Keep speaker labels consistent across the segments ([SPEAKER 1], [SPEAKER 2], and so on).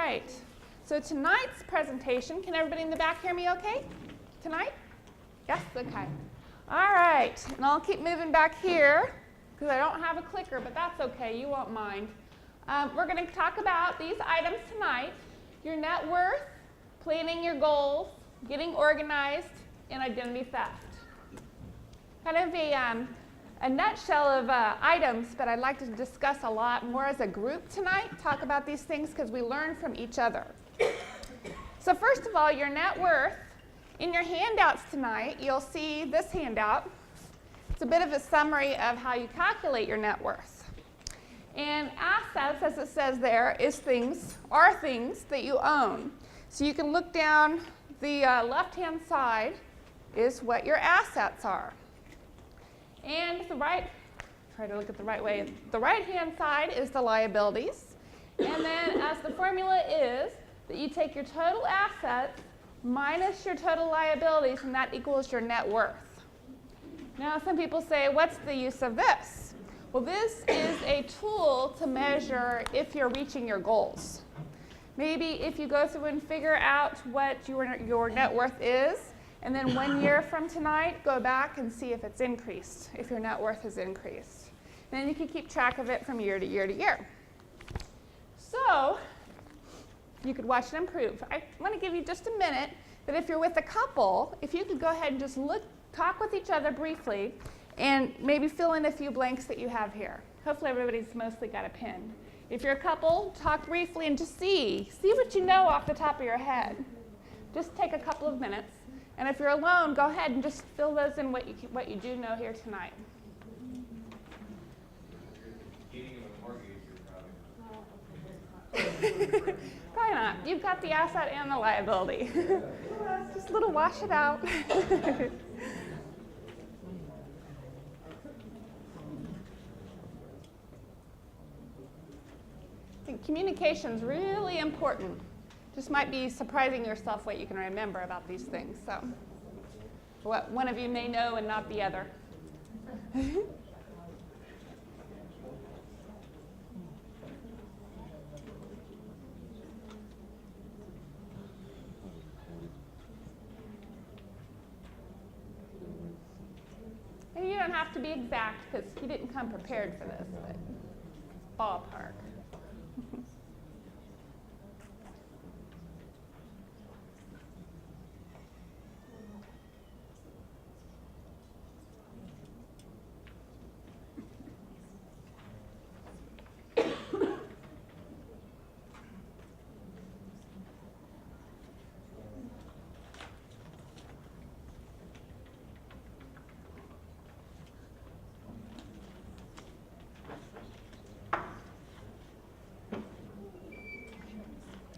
[SPEAKER 1] right. So tonight's presentation, can everybody in the back hear me okay? Tonight? Yes? Okay. All right. And I'll keep moving back here because I don't have a clicker, but that's okay. You won't mind. We're going to talk about these items tonight: your net worth, planning your goals, getting organized, and identity theft. Kind of a nutshell of items, but I'd like to discuss a lot more as a group tonight, talk about these things because we learn from each other. So first of all, your net worth. In your handouts tonight, you'll see this handout. It's a bit of a summary of how you calculate your net worth. And assets, as it says there, are things that you own. So you can look down the left-hand side is what your assets are. And try to look at the right way. The right-hand side is the liabilities. And then as the formula is that you take your total assets minus your total liabilities, and that equals your net worth. Now, some people say, what's the use of this? Well, this is a tool to measure if you're reaching your goals. Maybe if you go through and figure out what your net worth is, and then 1 year from tonight, go back and see if it's increased, if your net worth has increased. And then you can keep track of it from year to year to year. So you could watch it improve. I want to give you just a minute that if you're with a couple, if you could go ahead and just talk with each other briefly and maybe fill in a few blanks that you have here. Hopefully everybody's mostly got a pen. If you're a couple, talk briefly and just see what you know off the top of your head. Just take a couple of minutes. And if you're alone, go ahead and just fill those in what you do know here tonight. Probably not. You've got the asset and the liability. Just a little wash it out. I think communication's really important. Just might be surprising yourself what you can remember about these things. So, what one of you may know and not the other. And you don't have to be exact because you didn't come prepared for this, but ballpark.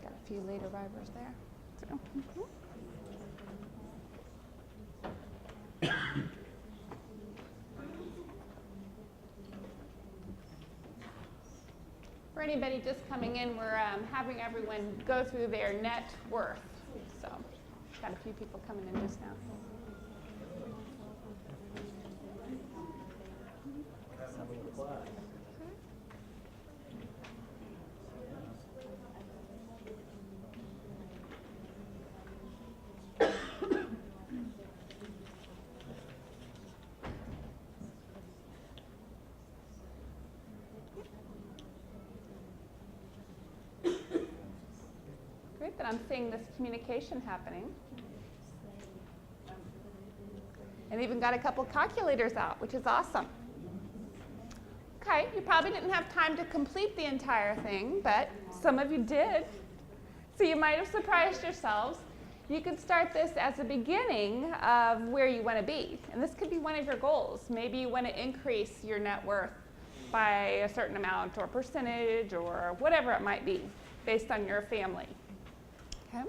[SPEAKER 1] A few late arrivers there. So, For anybody just coming in, we're having everyone go through their net worth. So, got a few people coming in just now. That I'm seeing this communication happening. And even got a couple calculators out, which is awesome. Okay, you probably didn't have time to complete the entire thing, but some of you did. So you might have surprised yourselves. You could start this as a beginning of where you want to be. And this could be one of your goals. Maybe you want to increase your net worth by a certain amount or percentage or whatever it might be based on your family. Okay.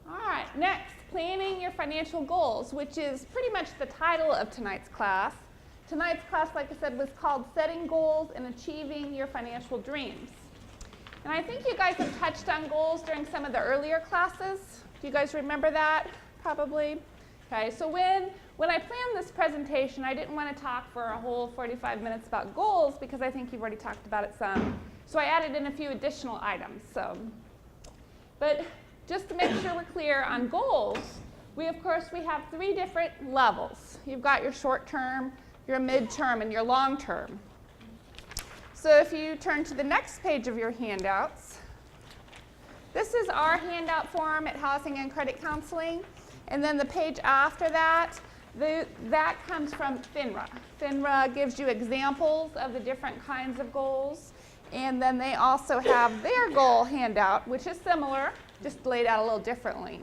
[SPEAKER 1] All right, next, planning your financial goals, which is pretty much the title of tonight's class. Tonight's class, like I said, was called Setting Goals and Achieving Your Financial Dreams. And I think you guys have touched on goals during some of the earlier classes. Do you guys remember that? Probably. Okay, so when I planned this presentation, I didn't want to talk for a whole 45 minutes about goals because I think you've already talked about it some. So I added in a few additional items. But just to make sure we're clear on goals, we have 3 different levels. You've got your short term, your mid-term, and your long term. So if you turn to the next page of your handouts, this is our handout form at Housing and Credit Counseling. And then the page after that, that comes from FINRA. FINRA gives you examples of the different kinds of goals. And then they also have their goal handout, which is similar, just laid out a little differently.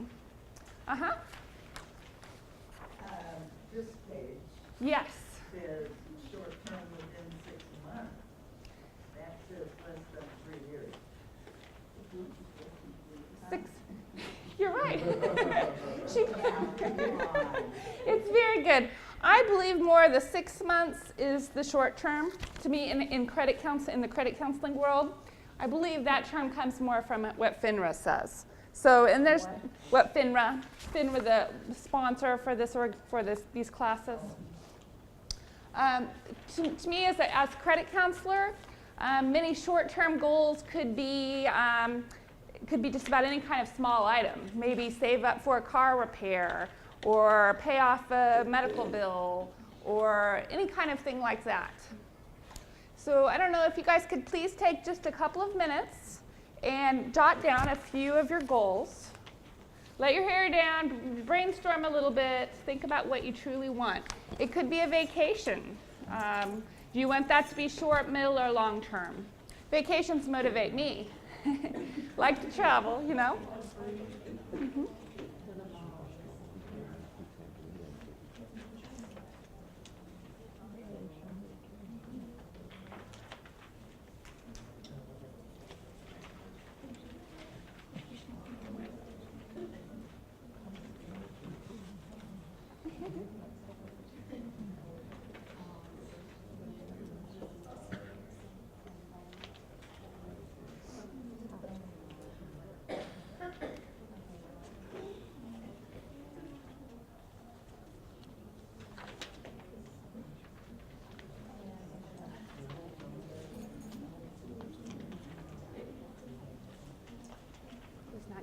[SPEAKER 2] This page
[SPEAKER 1] Yes.
[SPEAKER 2] says short term within 6 months. That says less than 3 years.
[SPEAKER 1] 6. You're right. It's very good. I believe more the 6 months is the short term. To me, in the credit counseling world, I believe that term comes more from what FINRA says. So, and there's what FINRA, the sponsor for these classes. To me, as a credit counselor, many short-term goals could be just about any kind of small item. Maybe save up for a car repair, or pay off a medical bill, or any kind of thing like that. So I don't know if you guys could please take just a couple of minutes and jot down a few of your goals. Let your hair down, brainstorm a little bit, think about what you truly want. It could be a vacation. Do you want that to be short, middle, or long term? Vacations motivate me. Like to travel, you know. Mm-hmm.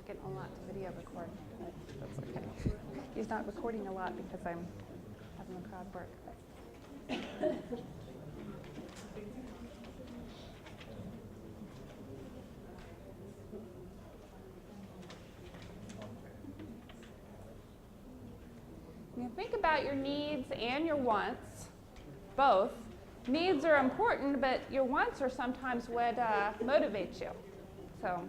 [SPEAKER 1] Getting a lot to video record. That's okay. He's not recording a lot because I'm having the crowd work. You think about your needs and your wants, both. Needs are important, but your wants are sometimes what motivates you. So.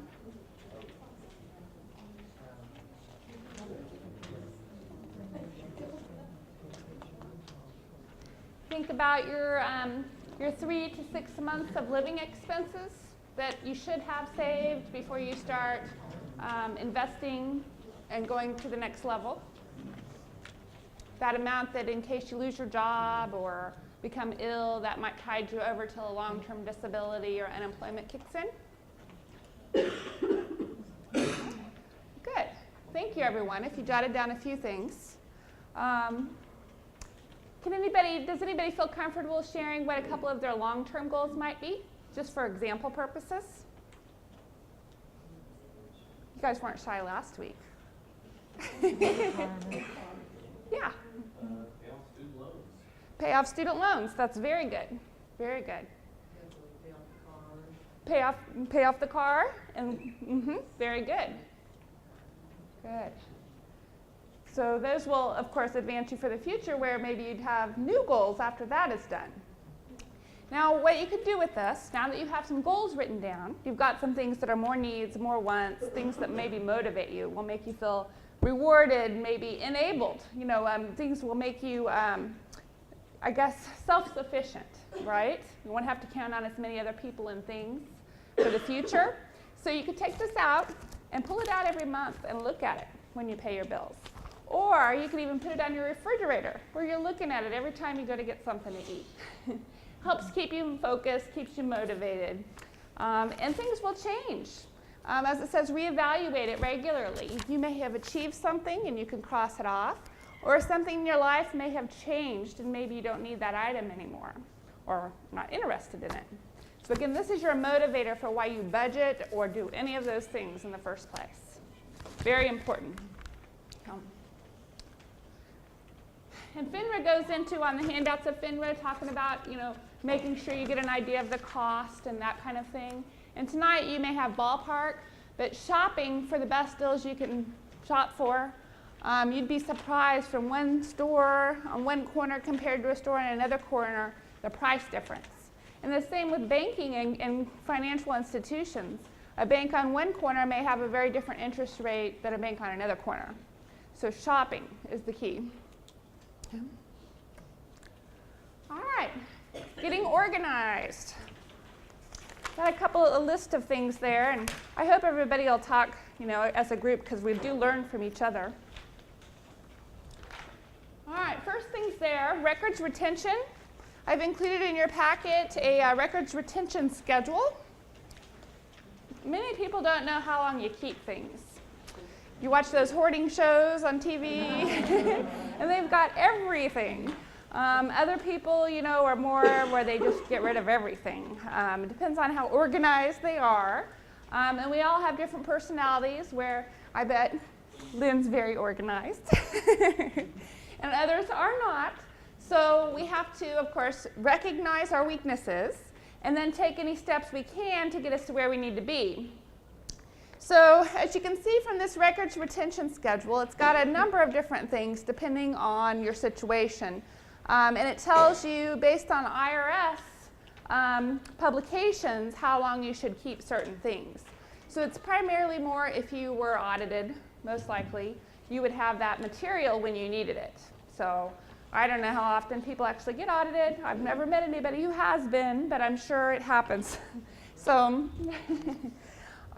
[SPEAKER 1] Think about your 3 to 6 months of living expenses that you should have saved before you start investing and going to the next level. That amount that in case you lose your job or become ill, that might tide you over till a long-term disability or unemployment kicks in. Good. Thank you, everyone, if you jotted down a few things. Does anybody feel comfortable sharing what a couple of their long-term goals might be, just for example purposes? You guys weren't shy last week. Yeah. Pay off student loans. That's very good. Very good. Pay off the car, and very good. Good. So those will, of course, advance you for the future where maybe you'd have new goals after that is done. Now, what you could do with this, now that you have some goals written down, you've got some things that are more needs, more wants, things that maybe motivate you, will make you feel rewarded, maybe enabled. You know, things will make you, I guess, self-sufficient, right? You won't have to count on as many other people and things for the future. So you could take this out and pull it out every month and look at it when you pay your bills. Or you could even put it on your refrigerator where you're looking at it every time you go to get something to eat. Helps keep you focused, keeps you motivated. And things will change. As it says, reevaluate it regularly. You may have achieved something and you can cross it off. Or something in your life may have changed and maybe you don't need that item anymore or not interested in it. So again, this is your motivator for why you budget or do any of those things in the first place. Very important. And FINRA goes into, on the handouts of FINRA, talking about, making sure you get an idea of the cost and that kind of thing. And tonight you may have ballpark, but shopping for the best deals you can shop for, you'd be surprised from one store on one corner compared to a store in another corner, the price difference. And the same with banking and financial institutions. A bank on one corner may have a very different interest rate than a bank on another corner. So shopping is the key. Okay. All right, getting organized. Got a list of things there, and I hope everybody will talk, as a group, because we do learn from each other. All right, first things there, records retention. I've included in your packet a records retention schedule. Many people don't know how long you keep things. You watch those hoarding shows on TV, and they've got everything. Other people, are more where they just get rid of everything. It depends on how organized they are. And we all have different personalities where I bet Lynn's very organized, and others are not. So we have to, of course, recognize our weaknesses and then take any steps we can to get us to where we need to be. So as you can see from this records retention schedule, it's got a number of different things depending on your situation. And it tells you, based on IRS publications, how long you should keep certain things. So it's primarily more if you were audited, most likely, you would have that material when you needed it. So I don't know how often people actually get audited. I've never met anybody who has been, but I'm sure it happens. So,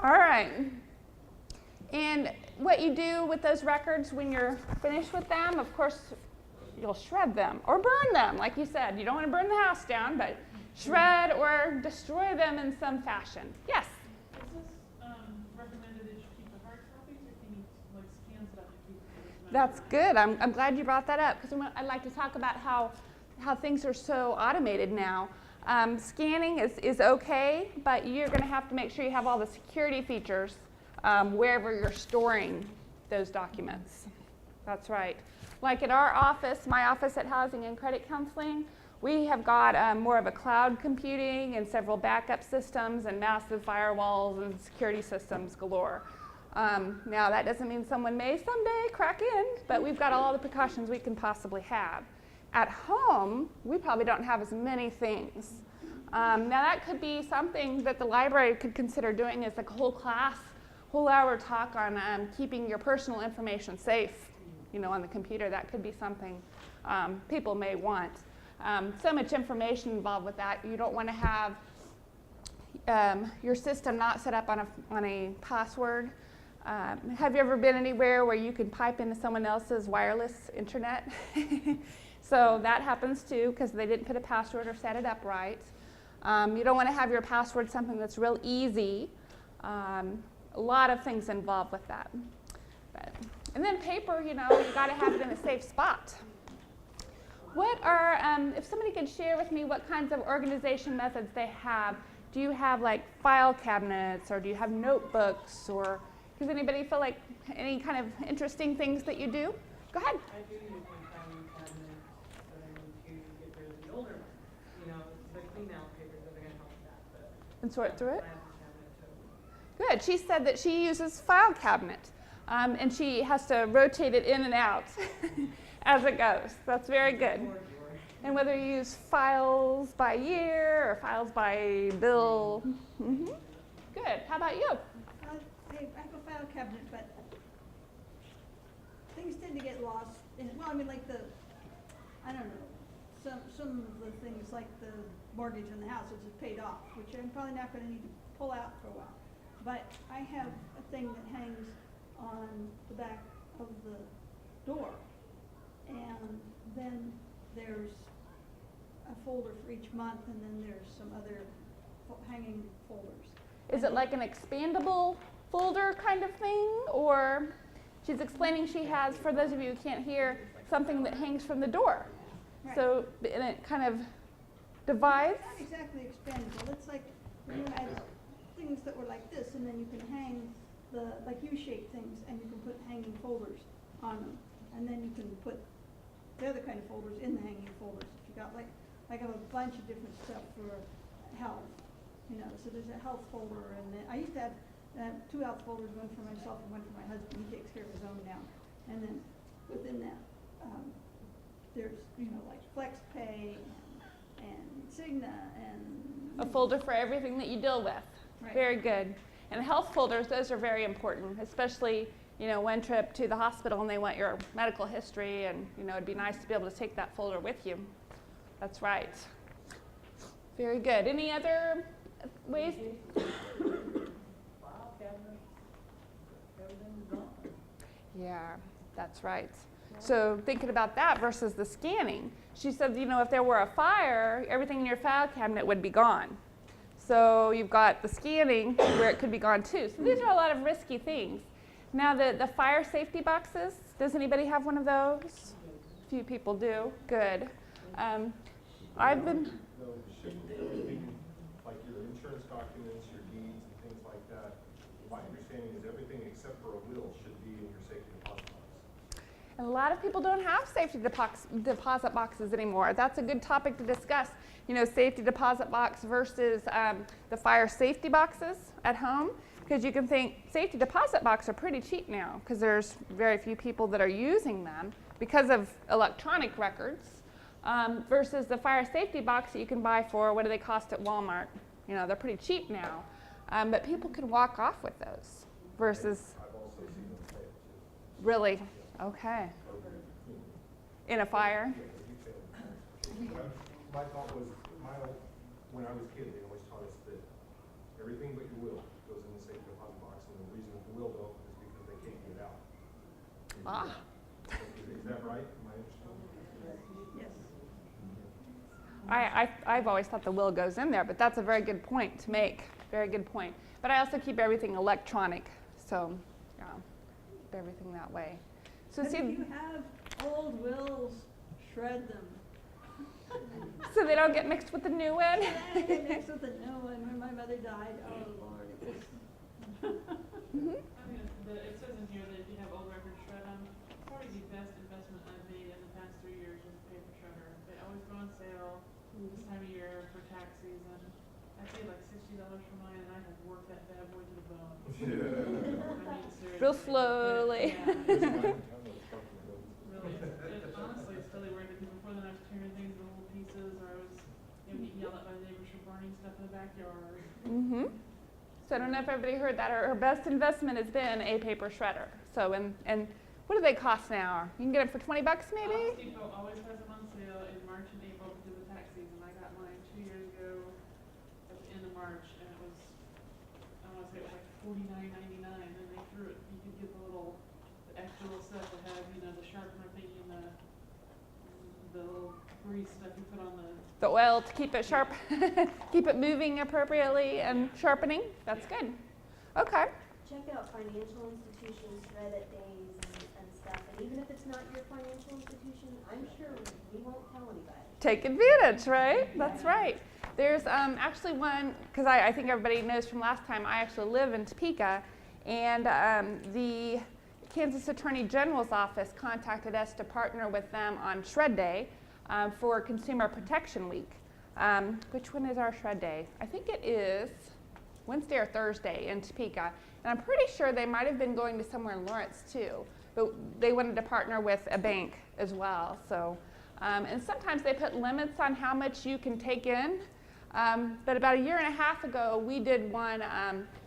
[SPEAKER 1] all right. And what you do with those records when you're finished with them, of course, you'll shred them or burn them, like you said. You don't want to burn the house down, but shred or destroy them in some fashion. Yes?
[SPEAKER 3] Is this recommended that you keep the hard copies, or can you scan stuff and keep it?
[SPEAKER 1] That's good. I'm glad you brought that up, because I'd like to talk about how things are so automated now. Scanning is okay, but you're going to have to make sure you have all the security features wherever you're storing those documents. That's right. Like at our office, my office at Housing and Credit Counseling, we have got more of a cloud computing and several backup systems and massive firewalls and security systems galore. Now that doesn't mean someone may someday crack in, but we've got all the precautions we can possibly have. At home, we probably don't have as many things. Now that could be something that the library could consider doing as like a whole class, whole hour talk on keeping your personal information safe, on the computer. That could be something people may want. So much information involved with that. You don't want to have your system not set up on a password. Have you ever been anywhere where you can pipe into someone else's wireless internet? So that happens too, because they didn't put a password or set it up right. You don't want to have your password something that's real easy. A lot of things involved with that. And then paper, you got to have it in a safe spot. What are, if somebody could share with me what kinds of organization methods they have. Do you have like file cabinets, or do you have notebooks, or does anybody feel like any kind of interesting things that you do? Go ahead.
[SPEAKER 2] I do use my filing cabinet, but I need to get rid of the older ones. The clean out papers that are going to help with that. But
[SPEAKER 1] And sort through it?
[SPEAKER 2] filing cabinet too.
[SPEAKER 1] Good. She said that she uses file cabinet, and she has to rotate it in and out as it goes. That's very good. And whether you use files by year or files by bill. Mm-hmm. Good. How about you?
[SPEAKER 4] I have a file cabinet, but things tend to get lost. I don't know, some of the things like the mortgage on the house, which is paid off, which I'm probably not going to need to pull out for a while. But I have a thing that hangs on the back of the door, and then there's a folder for each month, and then there's some other hanging folders.
[SPEAKER 1] Is it like an expandable folder kind of thing? Or she's explaining she has, for those of you who can't hear, something that hangs from the door.
[SPEAKER 4] Right.
[SPEAKER 1] So, and it kind of divides.
[SPEAKER 4] It's not exactly expandable. It's like Then you had things that were like this, and then you can hang like U-shaped things, and you can put hanging folders on them. And then you can put the other kind of folders in the hanging folders. If you got like I have a bunch of different stuff for health, so there's a health folder, and then I used to have 2 health folders, one for myself and one for my husband. He takes care of his own now. And then within that, there's, like FlexPay and Cigna and
[SPEAKER 1] A folder for everything that you deal with.
[SPEAKER 4] Right.
[SPEAKER 1] Very good. And health folders, those are very important, especially, one trip to the hospital and they want your medical history, and, it'd be nice to be able to take that folder with you. That's right. Very good. Any other ways?
[SPEAKER 2] File cabinets, everything's gone.
[SPEAKER 1] Yeah, that's right. So thinking about that versus the scanning, she said, if there were a fire, everything in your file cabinet would be gone. So you've got the scanning where it could be gone too. So these are a lot of risky things. Now the fire safety boxes, does anybody have one of those? A few people do. Good. I've been...
[SPEAKER 5] No, everything, like your insurance documents, your deeds, and things like that. My understanding is everything except for a will should be in your safety deposit box.
[SPEAKER 1] And a lot of people don't have safety deposit boxes anymore. That's a good topic to discuss. Safety deposit box versus the fire safety boxes at home. Because you can think safety deposit boxes are pretty cheap now because there's very few people that are using them because of electronic records. Versus the fire safety box that you can buy for, what do they cost at Walmart? They're pretty cheap now. But people can walk off with those versus...
[SPEAKER 5] I've also seen them fail too.
[SPEAKER 1] Really? Okay. In a fire?
[SPEAKER 5] My thought was, when I was a kid, they always taught us that everything but your will goes in the safety deposit box, and the reason the will don't is because they can't get it out.
[SPEAKER 1] Ah.
[SPEAKER 5] Is that right? Am I understanding?
[SPEAKER 4] yes.
[SPEAKER 1] I've always thought the will goes in there, but that's a very good point to make. Very good point. But I also keep everything electronic, so yeah, keep everything that way. So
[SPEAKER 4] But
[SPEAKER 1] see,
[SPEAKER 4] if you have old wills, shred them.
[SPEAKER 1] so they don't get mixed with the new one.
[SPEAKER 4] And I get mixed with the new one. When my mother died, oh Lord, it was.
[SPEAKER 3] It says in here that if you have old records, shred them. Probably the best investment I've made in the past 3 years is a paper shredder. They always go on sale this time of year for tax season. I paid like $60 for mine, and I have worked that bad boy to the bone. I mean, seriously.
[SPEAKER 1] Real slowly.
[SPEAKER 3] Yeah. Really, honestly, it's really weird because before then I was tearing things into little pieces, or I was getting yelled at by neighbors for burning stuff in the backyard.
[SPEAKER 1] So I don't know if everybody heard that. Her best investment has been a paper shredder. So and what do they cost now? You can get it for $20 maybe.
[SPEAKER 3] Office Depot always has them on sale in March and April because of the tax season. I got mine 2 years ago at the end of March, and it was, I want to say it was like $49.99, and they threw it. You could get the extra little stuff that had, the sharpener thingy and the little grease stuff you put on
[SPEAKER 1] The oil to keep it sharp, keep it moving appropriately and sharpening. That's good. Okay.
[SPEAKER 6] Check out financial institutions, credit days, and stuff. And even if it's not your financial institution, I'm sure we won't tell anybody.
[SPEAKER 1] Take advantage, right? That's right. There's actually one, because I think everybody knows from last time, I actually live in Topeka, and the Kansas Attorney General's office contacted us to partner with them on Shred Day for Consumer Protection Week. Which one is our Shred Day? I think it is Wednesday or Thursday in Topeka. And I'm pretty sure they might have been going to somewhere in Lawrence too. But they wanted to partner with a bank as well. So, and sometimes they put limits on how much you can take in. But about 1.5 years ago, we did one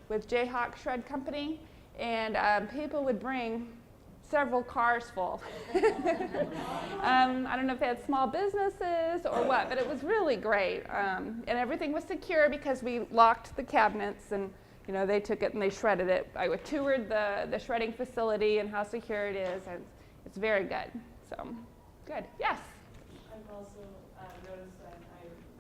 [SPEAKER 1] with Jayhawk Shred Company. And people would bring several cars full. I don't know if they had small businesses or what, but it was really great. And everything was secure because we locked the cabinets, and they took it and they shredded it. I toured the shredding facility and how secure it is, and it's very good. So, good. Yes?
[SPEAKER 2] I've also noticed, I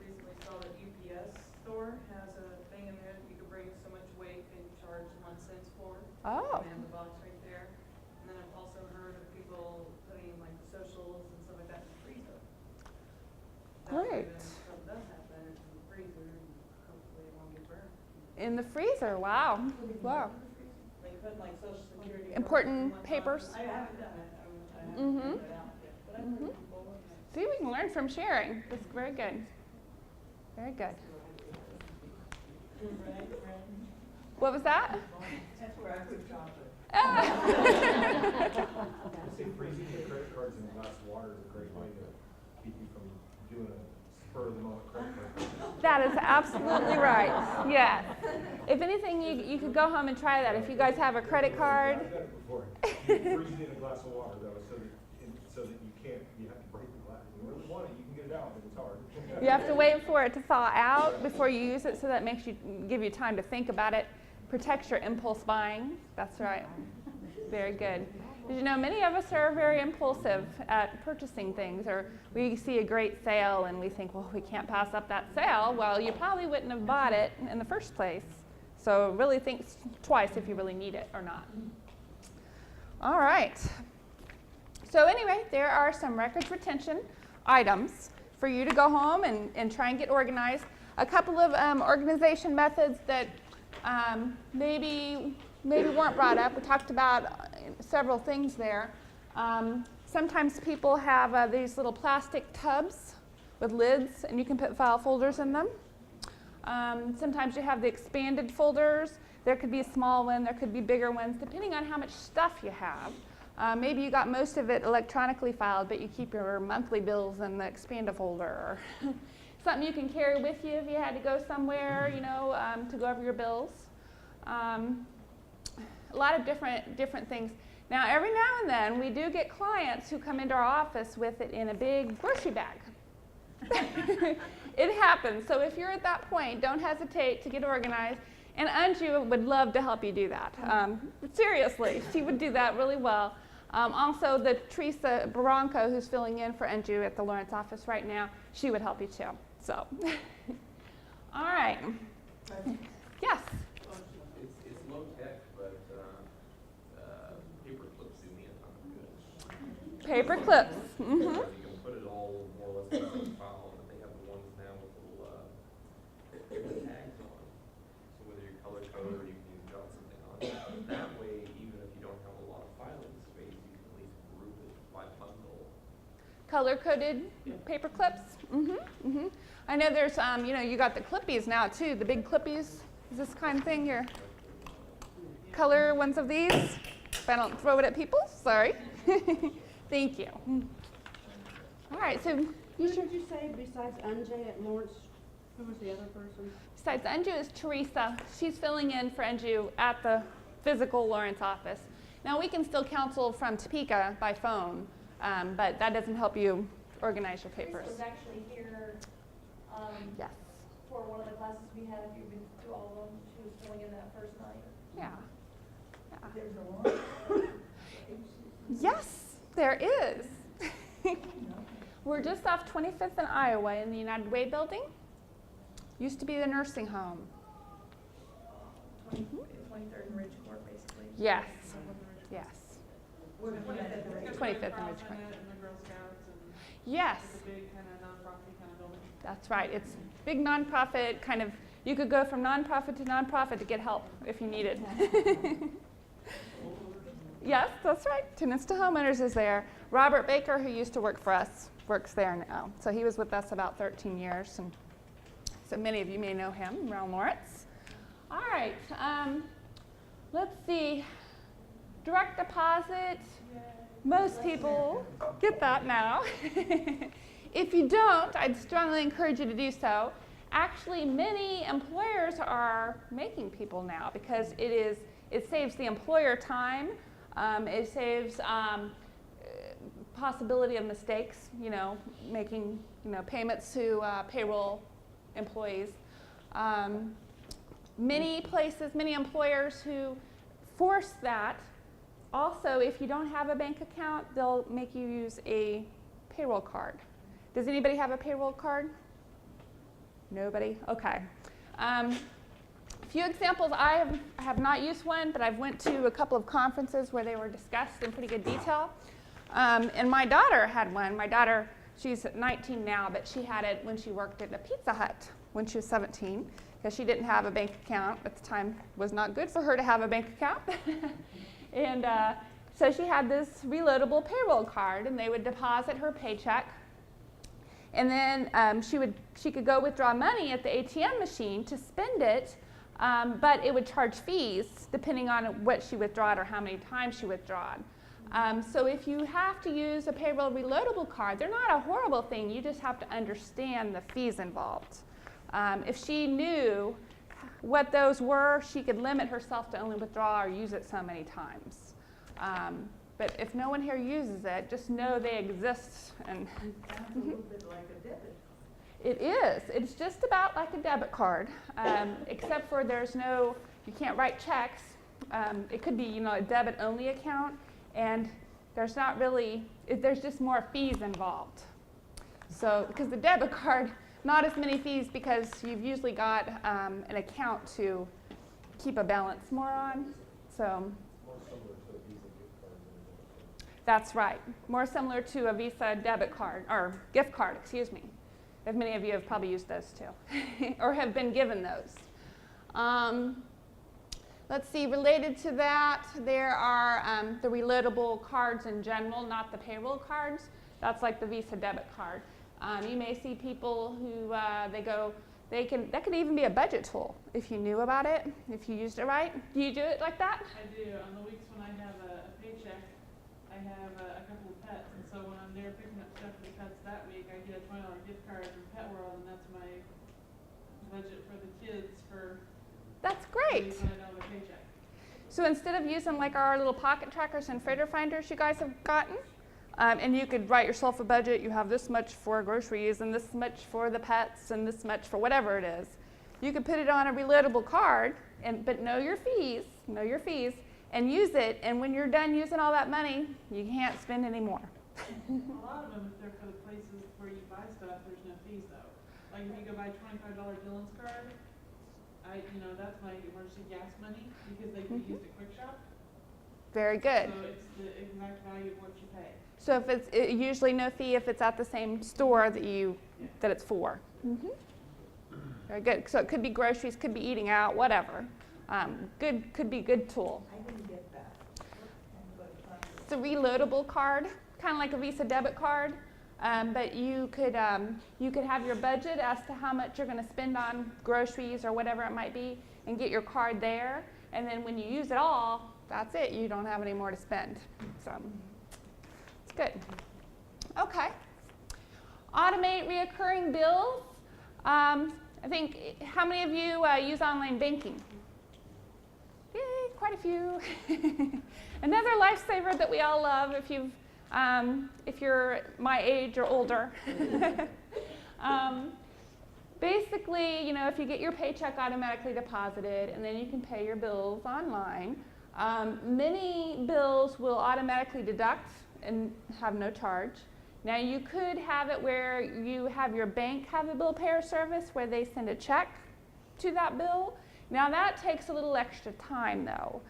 [SPEAKER 2] recently saw that UPS store has a thing in there that you could bring so much weight and charge 1 cent for.
[SPEAKER 1] Oh.
[SPEAKER 2] And the box right there. And then I've also heard of people putting like the socials and stuff like that in the freezer. That way
[SPEAKER 1] Great.
[SPEAKER 2] then if something does happen, it's in the freezer and hopefully it won't get burned.
[SPEAKER 1] In the freezer, wow. Wow.
[SPEAKER 2] Like putting like social security. cards
[SPEAKER 1] Important
[SPEAKER 2] in one
[SPEAKER 1] papers.
[SPEAKER 2] box. I haven't done it, I haven't
[SPEAKER 1] Mhm.
[SPEAKER 2] figured it out yet, but I've heard
[SPEAKER 1] Mhm.
[SPEAKER 2] people and it's-
[SPEAKER 1] See, we can learn from sharing. That's very good. Very good.
[SPEAKER 2] Right, right.
[SPEAKER 1] What was that?
[SPEAKER 2] That's where I put chocolate.
[SPEAKER 1] Ah.
[SPEAKER 5] I say freezing your credit cards in a glass of water is a great way to keep you from doing a spur of the moment credit card.
[SPEAKER 1] That is absolutely right. Yes. If anything, you could go home and try that. If you guys have a credit card.
[SPEAKER 5] I've done it before. You freeze it in a glass of water though, so that you have to break the glass. You really want it, you can get it out, but it's hard.
[SPEAKER 1] You have to wait for it to thaw out before you use it, so that makes you give you time to think about it. Protects your impulse buying. That's right. Very good. Did you know many of us are very impulsive at purchasing things, or we see a great sale and we think, well, we can't pass up that sale. Well, you probably wouldn't have bought it in the first place. So really think twice if you really need it or not. All right. So anyway, there are some records retention items for you to go home and try and get organized. A couple of organization methods that maybe weren't brought up. We talked about several things there. Sometimes people have these little plastic tubs with lids, and you can put file folders in them. Sometimes you have the expanded folders. There could be a small one, there could be bigger ones, depending on how much stuff you have. Maybe you got most of it electronically filed, but you keep your monthly bills in the expanded folder. Or something you can carry with you if you had to go somewhere, to go over your bills. A lot of different things. Now, every now and then, we do get clients who come into our office with it in a big grocery bag. It happens. So if you're at that point, don't hesitate to get organized. And Anju would love to help you do that. Seriously, she would do that really well. Also, the Teresa Barranco, who's filling in for Anju at the Lawrence office right now, she would help you too. So, all right. Yes?
[SPEAKER 7] It's low tech, but paper clips do me a ton of good.
[SPEAKER 1] Paper clips. Mm-hmm.
[SPEAKER 7] You can put it all more or less in the same file, but they have the ones now with little tags on. So whether you color code or you can jot something on it, that way, even if you don't have a lot of filing space, you can at least group it by bundle.
[SPEAKER 1] Color-coded paper clips. Mm-hmm. Mm-hmm. I know there's, you got the Clippies now too, the big Clippies. Is this kind of thing your color ones of these? If I don't throw it at people, sorry. Thank you. All right, so
[SPEAKER 8] Who did you say besides Anjay at Lawrence? Who was the other person?
[SPEAKER 1] besides Anju is Teresa. She's filling in for Anju at the physical Lawrence office. Now we can still counsel from Topeka by phone, but that doesn't help you organize your papers.
[SPEAKER 6] Teresa was actually here,
[SPEAKER 1] Yes.
[SPEAKER 6] for one of the classes we had, if you've been through all of them, she was filling in that first night.
[SPEAKER 1] Yeah.
[SPEAKER 6] There's a lot.
[SPEAKER 1] Yes, there is. We're just off 25th and Iowa in the United Way building. Used to be the nursing home.
[SPEAKER 6] 23rd and Ridge Court, basically.
[SPEAKER 1] Yes. Yes.
[SPEAKER 2] We're gonna put it at the rate.
[SPEAKER 1] 25th and Ridge
[SPEAKER 3] Cross
[SPEAKER 1] Court.
[SPEAKER 3] in it and the Girl Scouts and
[SPEAKER 1] Yes,
[SPEAKER 3] it's a big kind of nonprofit kind of building.
[SPEAKER 1] that's right. It's big nonprofit kind of. You could go from nonprofit to get help if you needed. Yes, that's right. Tenants to Homeowners is there. Robert Baker, who used to work for us, works there now. So he was with us about 13 years, and so many of you may know him around Lawrence. All right, let's see. Direct deposit. Most people get that now. If you don't, I'd strongly encourage you to do so. Actually, many employers are making people now because it saves the employer time. It saves possibility of mistakes, making payments to payroll employees. Many employers who force that. Also, if you don't have a bank account, they'll make you use a payroll card. Does anybody have a payroll card? Nobody? Okay. A few examples. I have not used one, but I've went to a couple of conferences where they were discussed in pretty good detail. And my daughter had one. My daughter, she's 19 now, but she had it when she worked at a Pizza Hut when she was 17. because she didn't have a bank account at the time. Was not good for her to have a bank account. And so she had this reloadable payroll card, and they would deposit her paycheck. And then she could go withdraw money at the ATM machine to spend it, but it would charge fees depending on what she withdrawed or how many times she withdrawed. So if you have to use a payroll reloadable card, they're not a horrible thing. You just have to understand the fees involved. If she knew what those were, she could limit herself to only withdraw or use it so many times. But if no one here uses it, just know they exist. And
[SPEAKER 2] It sounds a little bit like a debit.
[SPEAKER 1] it is. It's just about like a debit card, except for you can't write checks. It could be, a debit-only account, and there's just more fees involved. So, because the debit card, not as many fees because you've usually got an account to keep a balance more on. So.
[SPEAKER 5] More similar to a Visa gift card than a debit card.
[SPEAKER 1] That's right. More similar to a Visa debit card, or gift card, excuse me. If many of you have probably used those too, or have been given those. Let's see, related to that, there are the reloadable cards in general, not the payroll cards. That's like the Visa debit card. You may see people who that could even be a budget tool if you knew about it, if you used it right. Do you do it like that?
[SPEAKER 3] I do. On the weeks when I have a paycheck, I have a couple of pets, and so when I'm there picking up stuff for the pets that week, I get a $20 gift card from Pet World, and that's my budget for the kids for
[SPEAKER 1] That's
[SPEAKER 3] the
[SPEAKER 1] great.
[SPEAKER 3] weeks when I don't have a paycheck.
[SPEAKER 1] So instead of using like our little pocket trackers and freighter finders you guys have gotten, and you could write yourself a budget, you have this much for groceries and this much for the pets and this much for whatever it is. You could put it on a reloadable card, but know your fees, and use it, and when you're done using all that money, you can't spend any more.
[SPEAKER 3] A lot of them, if they're for the places where you buy stuff, there's no fees though. Like if you go buy $25 Dillon's card, that's my emergency gas money because they can be used at Quick Shop.
[SPEAKER 1] Very good.
[SPEAKER 3] So it's the exact value of what you pay.
[SPEAKER 1] So if it's usually no fee if it's at the same store that it's for. Very good. So it could be groceries, could be eating out, whatever. Could be a good tool.
[SPEAKER 2] I didn't get that.
[SPEAKER 1] It's a reloadable card, kind of like a Visa debit card, but you could have your budget as to how much you're going to spend on groceries or whatever it might be, and get your card there. And then when you use it all, that's it. You don't have any more to spend. So it's good. Okay. Automate reoccurring bills. I think, how many of you use online banking? Yay, quite a few. Another lifesaver that we all love if you're my age or older. Basically, if you get your paycheck automatically deposited and then you can pay your bills online, many bills will automatically deduct and have no charge. Now you could have it where you have your bank have a bill payer service where they send a check to that bill. Now that takes a little extra time though.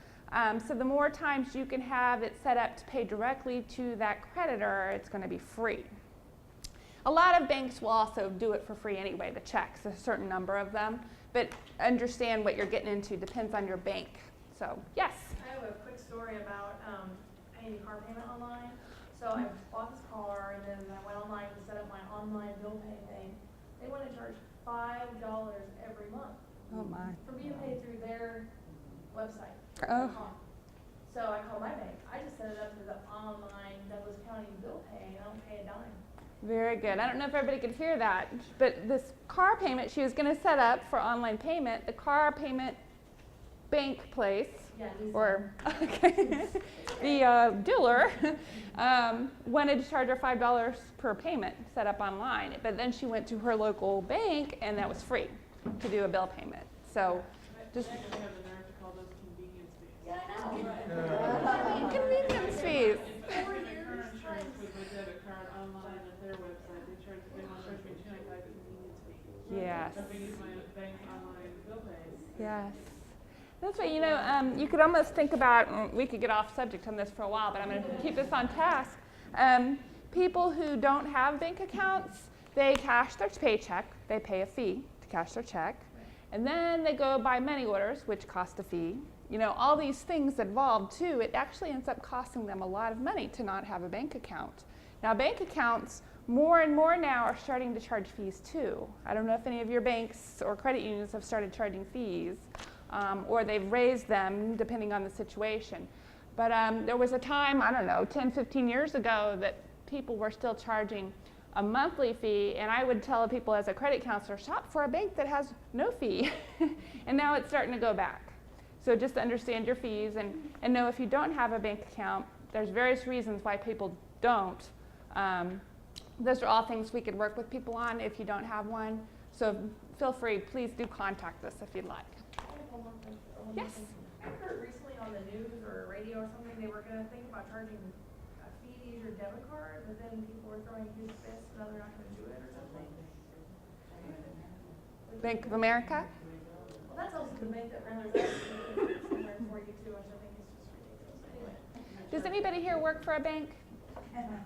[SPEAKER 1] So the more times you can have it set up to pay directly to that creditor, it's going to be free. A lot of banks will also do it for free anyway, the checks, a certain number of them, but understand what you're getting into, depends on your bank. So, yes?
[SPEAKER 9] I have a quick story about paying car payment online. So I bought this car and then I went online to set up my online bill pay thing. They want to charge $5 every month
[SPEAKER 1] Oh my.
[SPEAKER 9] for being paid through their website.
[SPEAKER 1] Oh.
[SPEAKER 9] So I called my bank. I just set it up to the online Douglas County bill pay and I don't pay a dime.
[SPEAKER 1] Very good. I don't know if everybody could hear that, but this car payment she was going to set up for online payment, the car payment bank place,
[SPEAKER 9] Yeah,
[SPEAKER 1] or okay, the dealer wanted to charge her $5 per payment set up online, but then she went to her local bank and that was free to do a bill payment. So just
[SPEAKER 3] I actually have the nerve to call those convenience fees.
[SPEAKER 9] Yeah, I know.
[SPEAKER 1] convenience fees.
[SPEAKER 3] If I pay my car insurance with my debit card online at their website, they charge me $2.95 convenience fee.
[SPEAKER 1] Yes.
[SPEAKER 3] If I use my bank online bill pays.
[SPEAKER 1] Yes. That's why, you could almost think about, we could get off subject on this for a while, but I'm going to keep this on task. People who don't have bank accounts, they cash their paycheck, they pay a fee to cash their check, And then they go buy money orders, which cost a fee. You know, all these things involved too, it actually ends up costing them a lot of money to not have a bank account. Now, bank accounts, more and more now are starting to charge fees too. I don't know if any of your banks or credit unions have started charging fees, or they've raised them depending on the situation. But there was a time, I don't know, 10, 15 years ago that people were still charging a monthly fee, and I would tell people as a credit counselor, shop for a bank that has no fee. And now it's starting to go back. So just understand your fees and know if you don't have a bank account, there's various reasons why people don't. Those are all things we could work with people on if you don't have one. So feel free, please do contact us if you'd like.
[SPEAKER 9] I have one more thing.
[SPEAKER 1] Yes.
[SPEAKER 9] I heard recently on the news or radio or something, they were gonna think about charging a fee to use your debit card, but then people were throwing huge fists, and now they're not gonna do it or something.
[SPEAKER 1] Bank of America?
[SPEAKER 9] Well, that's also the bank that runs that somewhere for you too, which I think is just ridiculous. Anyway.
[SPEAKER 1] Does anybody here work for a bank?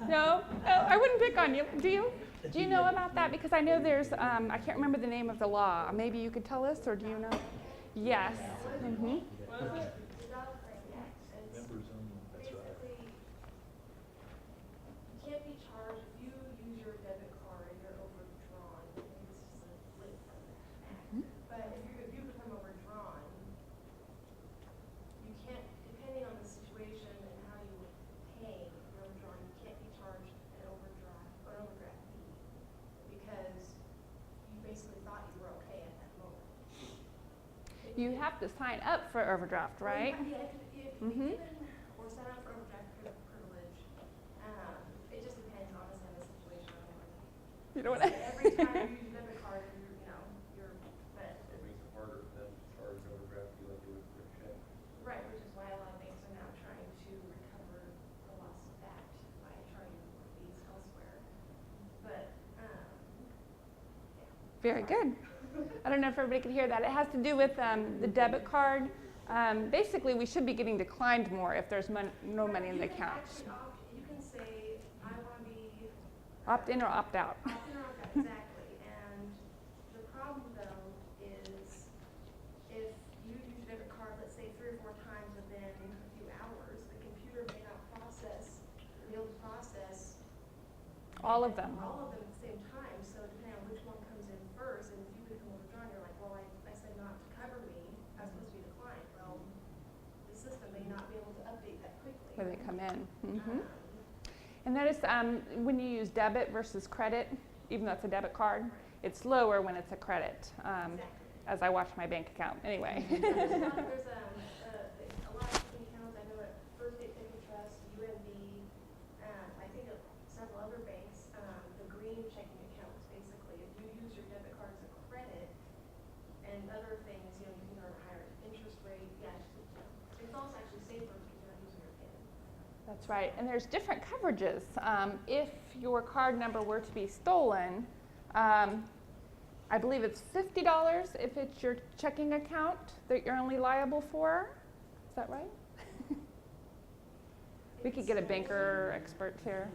[SPEAKER 1] No? No, I wouldn't pick on you. Do you? Do you know about that? Because I know there's, I can't remember the name of the law. Maybe you could tell us, or do you know? Yes. Mm-hmm.
[SPEAKER 6] Basically, you can't be charged if you use your debit card and you're overdrawn. It's just a flip from that. But if you become overdrawn, you can't, depending on the situation and how you pay your overdrawn, you can't be charged an overdraft fee because you basically thought you were okay at that moment.
[SPEAKER 1] You have to sign up for overdraft, right?
[SPEAKER 6] Yeah, if you've been given or set up for overdraft privilege, it just depends honestly on the situation.
[SPEAKER 1] You don't want to.
[SPEAKER 6] Every time you use your debit card, but
[SPEAKER 7] It makes it harder for them to charge overdraft fee like they would for a check.
[SPEAKER 6] right, which is why a lot of banks are now trying to recover the loss of that by charging more fees elsewhere. But
[SPEAKER 1] Very good. I don't know if everybody could hear that. It has to do with the debit card. Basically, we should be getting declined more if there's no money in the account.
[SPEAKER 6] You can say, I want to be
[SPEAKER 1] Opt in or opt out.
[SPEAKER 6] opt in or opt out, exactly. And the problem though is if you use your debit card, let's say 3 or 4 times within a few hours, the computer may not be able to process
[SPEAKER 1] All of them.
[SPEAKER 6] all of them at the same time. So depending on which one comes in first, and if you become overdrawn, you're like, well, I said not to cover me. I was supposed to be declined. Well, the system may not be able to update that quickly.
[SPEAKER 1] Where they come in. And notice when you use debit versus credit, even though it's a debit card, it's lower when it's a credit, as I watch my bank account. Anyway.
[SPEAKER 6] There's a lot of checking accounts. I know at First State Bank and Trust, UNB, I think of several other banks, the green checking accounts, basically. If you use your debit card as a credit and other things, you can earn a higher interest rate. Yeah, it's also actually safer because you're not using your PIN.
[SPEAKER 1] That's right. And there's different coverages. If your card number were to be stolen, I believe it's $50 if it's your checking account that you're only liable for. Is that right? We could get a banker expert here.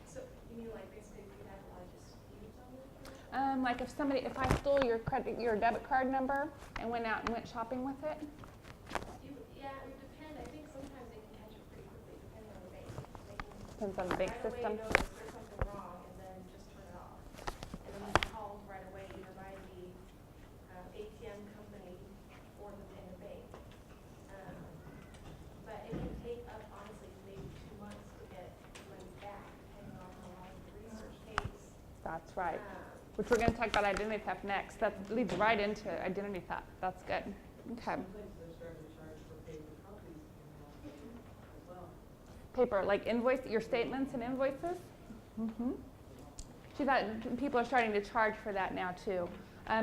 [SPEAKER 6] So you mean like basically if you have a lot of disputes on it?
[SPEAKER 1] Like if I stole your debit card number and went out and went shopping with it.
[SPEAKER 6] Yeah, it would depend. I think sometimes they can catch it pretty quickly depending on the bank. They can
[SPEAKER 1] Depends on the bank
[SPEAKER 6] right
[SPEAKER 1] system.
[SPEAKER 6] away notice there's something wrong and then just turn it off. And then you call right away either by the ATM company or the bank. But it can take up honestly maybe 2 months to get money back depending on how long the research takes.
[SPEAKER 1] That's right. Which we're going to talk about identity theft next. That leads right into identity theft. That's good. Okay. Paper, like your statements and invoices. See that people are starting to charge for that now too.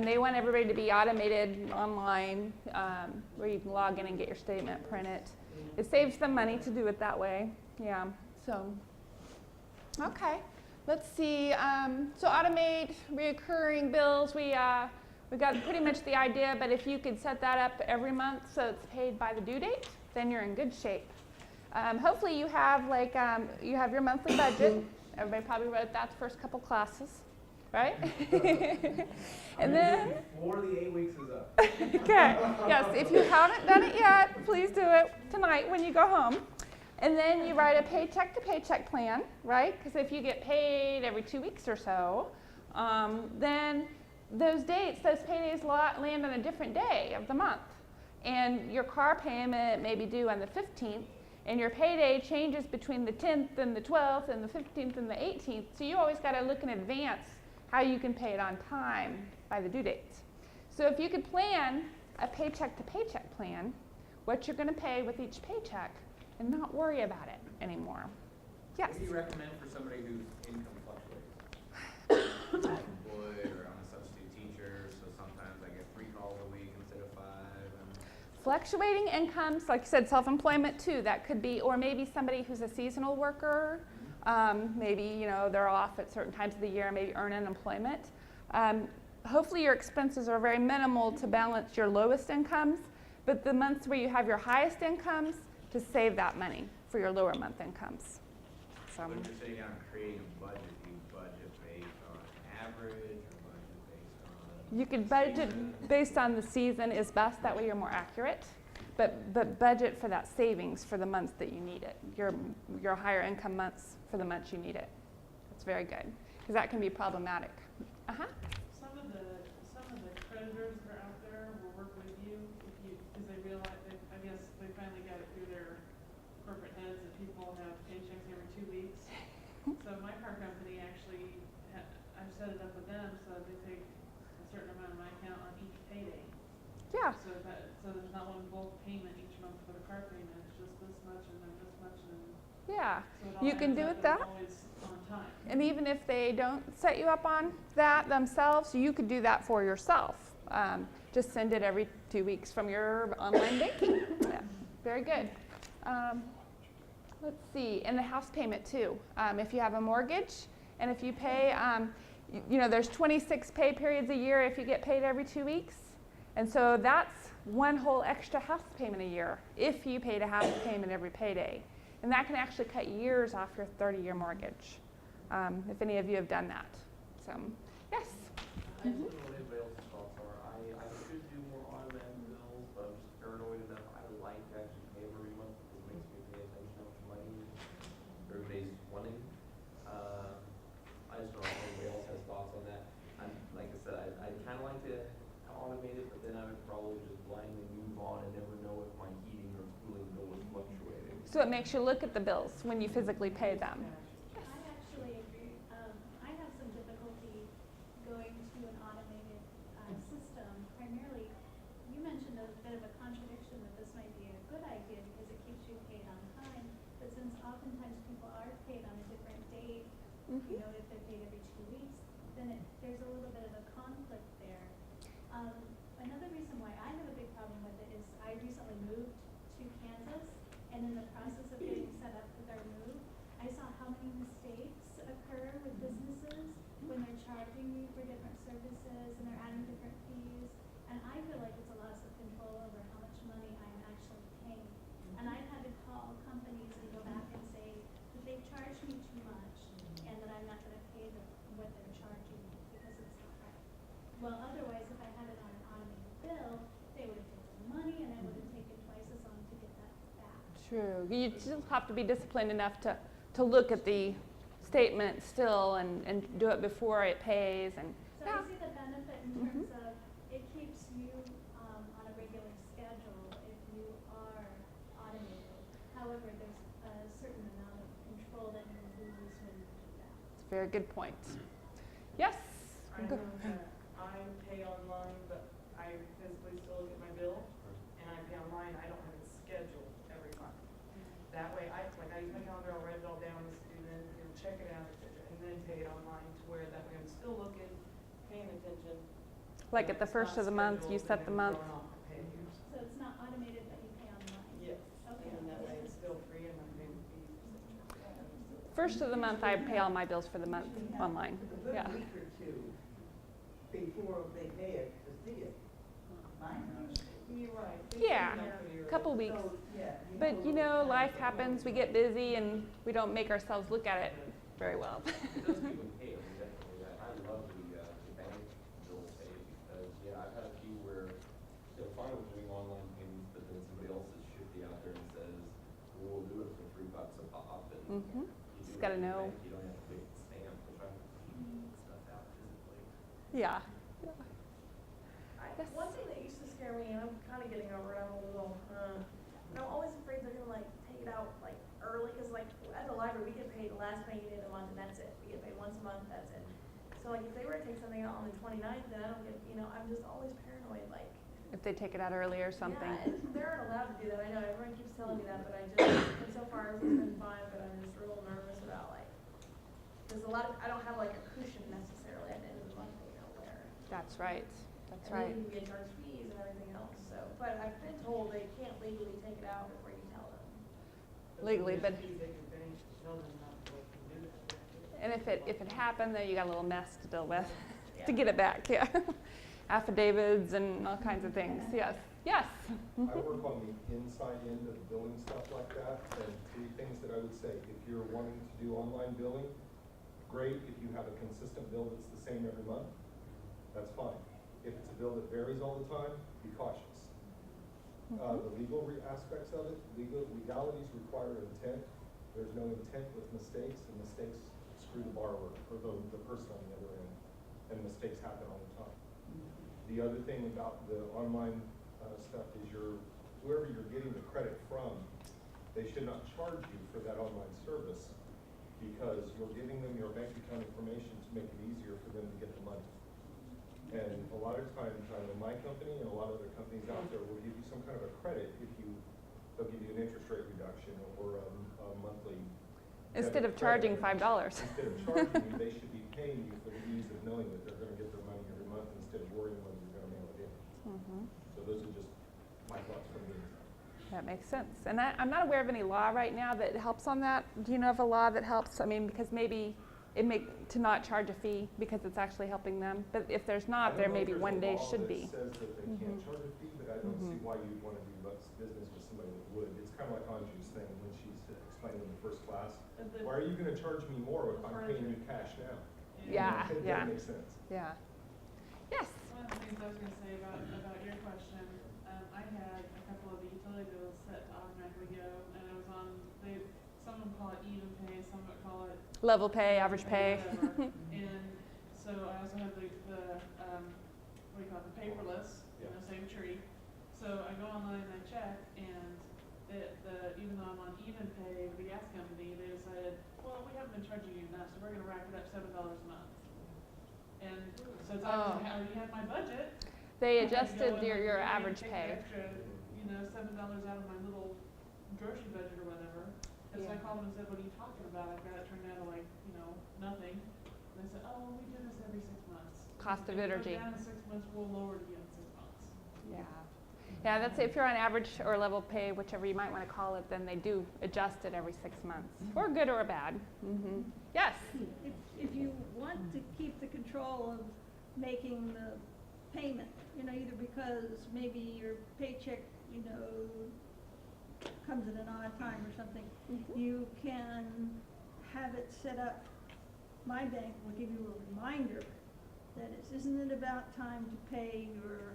[SPEAKER 1] They want everybody to be automated online, where you can log in and get your statement printed. It saves them money to do it that way. Yeah. So, okay. Let's see. So automate reoccurring bills. We got pretty much the idea, but if you could set that up every month so it's paid by the due date, then you're in good shape. Hopefully you have you have your monthly budget. Everybody probably wrote that the first couple classes. right? And then,
[SPEAKER 10] Before the 8 weeks is up.
[SPEAKER 1] okay, yes, if you haven't done it yet, please do it tonight when you go home. And then you write a paycheck to paycheck plan, right? Because if you get paid every 2 weeks or so, then those dates, those paydays land on a different day of the month. And your car payment may be due on the 15th, and your payday changes between the 10th and the 12th and the 15th and the 18th. So you always got to look in advance how you can pay it on time by the due dates. So if you could plan a paycheck to paycheck plan, what you're going to pay with each paycheck, and not worry about it anymore. Yes?
[SPEAKER 10] What do you recommend for somebody whose income fluctuates? Self-employed or I'm a substitute teacher, so sometimes I get 3 calls a week instead of 5.
[SPEAKER 1] Fluctuating incomes, like you said, self-employment too, that could be, or maybe somebody who's a seasonal worker, maybe they're off at certain times of the year, maybe earn unemployment. Hopefully your expenses are very minimal to balance your lowest incomes, but the months where you have your highest incomes, to save that money for your lower month incomes. So,
[SPEAKER 10] When you're sitting down and creating a budget, do you budget based on average or budget based on?
[SPEAKER 1] you could budget
[SPEAKER 10] season?
[SPEAKER 1] based on the season is best, that way you're more accurate. But budget for that savings for the months that you need it, your higher income months for the months you need it. That's very good, because that can be problematic.
[SPEAKER 3] Some of the creditors that are out there will work with you because they realize I guess they finally got it through their corporate heads that people have paychecks every 2 weeks. So my car company actually, I've set it up with them so that they take a certain amount of my account on each payday.
[SPEAKER 1] Yeah.
[SPEAKER 3] So there's not one bulk payment each month for the car payment. It's just this much and then this much and then.
[SPEAKER 1] Yeah.
[SPEAKER 3] So it all
[SPEAKER 1] You can
[SPEAKER 3] adds
[SPEAKER 1] do
[SPEAKER 3] up
[SPEAKER 1] it
[SPEAKER 3] and
[SPEAKER 1] that.
[SPEAKER 3] it's always on time.
[SPEAKER 1] And even if they don't set you up on that themselves, you could do that for yourself. Just send it every 2 weeks from your online banking. Yeah, very good. Let's see, and the house payment too. If you have a mortgage and if you pay, there's 26 pay periods a year if you get paid every 2 weeks. And so that's one whole extra house payment a year if you paid a house payment every payday. And that can actually cut years off your 30-year mortgage, if any of you have done that. So, yes?
[SPEAKER 7] I don't know what anybody else's thoughts are. I should do more automatic bills, but I'm just paranoid enough. I like to actually pay every month because it makes me pay attention to how much money everybody's wanting. I just don't know if anybody else has thoughts on that. Like I said, I kind of like to automate it, but then I would probably just blindly move on and never know if my heating or cooling bill was fluctuating.
[SPEAKER 1] So it makes you look at the bills when you physically pay them.
[SPEAKER 11] I actually agree. I have some difficulty going to an automated system. Primarily, you mentioned a bit of a contradiction that this might be a good idea because it keeps you paid on time. But since oftentimes people are paid on a different date, if they're paid every 2 weeks, then there's a little bit of a conflict there. Another reason why I have a big problem with it is I recently moved to Kansas, and in the process of getting set up with our move, I saw how many mistakes occur with businesses when they're charging me for different services and they're adding different fees. And I feel like it's a loss of control over how much money I'm actually paying. And I've had to call companies and go back and say that they've charged me too much and that I'm not going to pay them what they're charging me because it's not right. Well, otherwise, if I had it on an automated bill, they would have taken the money and I would have taken twice as long to get that back.
[SPEAKER 1] True. You still have to be disciplined enough to look at the statement still and do it before it pays. And
[SPEAKER 11] So I see the benefit in terms of it keeps you on a regular schedule if you are automated. However, there's a certain amount of control that you lose when you do that.
[SPEAKER 1] it's a very good point. Yes?
[SPEAKER 2] I know that I pay online, but I physically still look at my bill, and I pay online. I don't have it scheduled every month. That way, I use my calendar, I'll write it all down, and then check it out, and then pay it online to where that way I'm still looking, paying attention.
[SPEAKER 1] Like at the first of the month, you set the month.
[SPEAKER 11] So it's not automated, but you pay online?
[SPEAKER 2] Yes,
[SPEAKER 11] Okay.
[SPEAKER 2] and that way it's still free and I'm paying fees.
[SPEAKER 1] First of the month, I pay all my bills for the month online. Yeah.
[SPEAKER 12] A week or two before they pay it to see it.
[SPEAKER 2] You're right.
[SPEAKER 1] Yeah, a couple weeks.
[SPEAKER 12] So, yeah,
[SPEAKER 1] But life happens, we get busy, and we don't make ourselves look at it very well.
[SPEAKER 7] It does keep them paid, definitely. I love the
[SPEAKER 1] Mm-hmm.
[SPEAKER 7] You
[SPEAKER 1] Just
[SPEAKER 7] do
[SPEAKER 1] gotta
[SPEAKER 7] it in the
[SPEAKER 1] know.
[SPEAKER 7] bank, you don't have to wait and stamp, which I stuff out physically.
[SPEAKER 1] Yeah. Yes.
[SPEAKER 9] One thing that used to scare me, and I'm kind of getting over it, I'm a little, but I'm always afraid they're gonna like take it out like early, cause like at the library, we get paid the last payday of the month and that's it. We get paid once a month, that's it. So like if they were to take something out on the 29th, then I don't get, I'm just always paranoid, like.
[SPEAKER 1] If they take it out early or something.
[SPEAKER 9] Yeah, and they aren't allowed to do that, I know, everyone keeps telling me that, but and so far it's been fine, but I'm just real nervous about like, there's a lot of, I don't have like a cushion necessarily at the end of the month, where.
[SPEAKER 1] That's right. That's
[SPEAKER 9] And
[SPEAKER 1] right.
[SPEAKER 9] then you can get charged fees and everything else, so, but I've been told they can't legally take it out before you tell them.
[SPEAKER 1] Legally, but
[SPEAKER 2] They can finish, tell them not to do that.
[SPEAKER 1] and if it happened, then you got a little mess to deal with to
[SPEAKER 9] Yeah.
[SPEAKER 1] get it back. Yeah. Affidavits and all kinds of things. Yes. Yes.
[SPEAKER 5] I work on the inside end of billing stuff like that, and 3 things that I would say. If you're wanting to do online billing, great. If you have a consistent bill that's the same every month, that's fine. If it's a bill that varies all the time, be cautious. The legal aspects of it, legalities require intent. There's no intent with mistakes, and mistakes screw the borrower or the person on the other end, and mistakes happen all the time. The other thing about the online stuff is whoever you're getting the credit from, they should not charge you for that online service because you're giving them your bank account information to make it easier for them to get the money. And a lot of times, my company and a lot of other companies out there will give you some kind of a credit they'll give you an interest rate reduction or a monthly.
[SPEAKER 1] Instead of
[SPEAKER 5] debit
[SPEAKER 1] charging
[SPEAKER 5] credit.
[SPEAKER 1] $5.
[SPEAKER 5] Instead of charging you, they should be paying you for the ease of knowing that they're going to get their money every month instead of worrying whether you're going to mail it in.
[SPEAKER 1] Mm-hmm.
[SPEAKER 5] So those are just my thoughts from me.
[SPEAKER 1] That makes sense. And I'm not aware of any law right now that helps on that. Do you know of a law that helps? I mean, because maybe to not charge a fee because it's actually helping them. But if there's not, there maybe one day should be.
[SPEAKER 5] I don't know if there's a law that says that they can't charge a fee, but I don't see why you'd want to do business with somebody that would. It's kind of like Anju's thing when she's explaining in the first class. Why are you going to charge me more if I'm paying you cash now?
[SPEAKER 1] Yeah,
[SPEAKER 5] It
[SPEAKER 1] yeah.
[SPEAKER 5] doesn't make sense.
[SPEAKER 1] Yeah. Yes.
[SPEAKER 3] One of the things I was gonna say about your question, I had a couple of the utility bills set to automatically go, and I was on, some of them call it even pay, some of them call it.
[SPEAKER 1] Level pay, average pay.
[SPEAKER 3] Whatever. And so I also have the what do you call it, the paperless, same tree. So I go online and I check, and even though I'm on even pay with the gas company, they decided, well, we haven't been charging you enough, so we're gonna rack it up $7 a month. And so it's like, I already had my budget.
[SPEAKER 1] They
[SPEAKER 3] I had to
[SPEAKER 1] adjusted
[SPEAKER 3] go and,
[SPEAKER 1] your
[SPEAKER 3] take
[SPEAKER 1] average
[SPEAKER 3] the
[SPEAKER 1] pay.
[SPEAKER 3] Extra, $7 out of my little grocery budget or whatever. And so I
[SPEAKER 1] Yeah.
[SPEAKER 3] called them and said, what are you talking about? I've got it turned out to nothing. And they said, oh, we do this every 6 months.
[SPEAKER 1] Cost of
[SPEAKER 3] If it
[SPEAKER 1] energy.
[SPEAKER 3] goes down in 6 months, we'll lower it again in 6 months.
[SPEAKER 1] Yeah. Yeah, that's if you're on average or level pay, whichever you might want to call it, then they do adjust it every 6 months, for good or bad. Mm-hmm. Yes.
[SPEAKER 4] If you want to keep the control of making the payment, either because maybe your paycheck, comes at an odd time or something, you can have it set up. My bank will give you a reminder that isn't it about time to pay your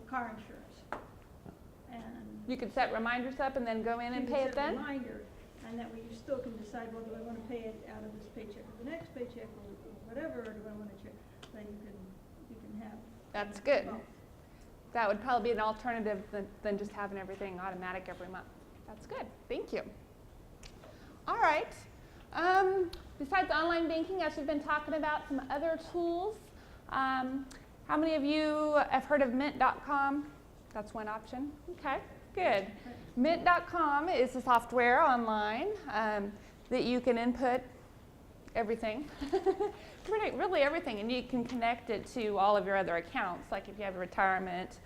[SPEAKER 4] car insurance? And
[SPEAKER 1] You could set reminders up and then go in and pay it then?
[SPEAKER 4] You can set a reminder, and that way you still can decide, well, do I want to pay it out of this paycheck or the next paycheck or whatever, or do I want to check? Then you can have.
[SPEAKER 1] That's good.
[SPEAKER 4] both.
[SPEAKER 1] That would probably be an alternative than just having everything automatic every month. That's good. Thank you. All right. Besides online banking, as we've been talking about some other tools, how many of you have heard of Mint.com? That's one option. Okay, good. Mint.com is a software online that you can input everything, really everything, and you can connect it to all of your other accounts, like if you have a retirement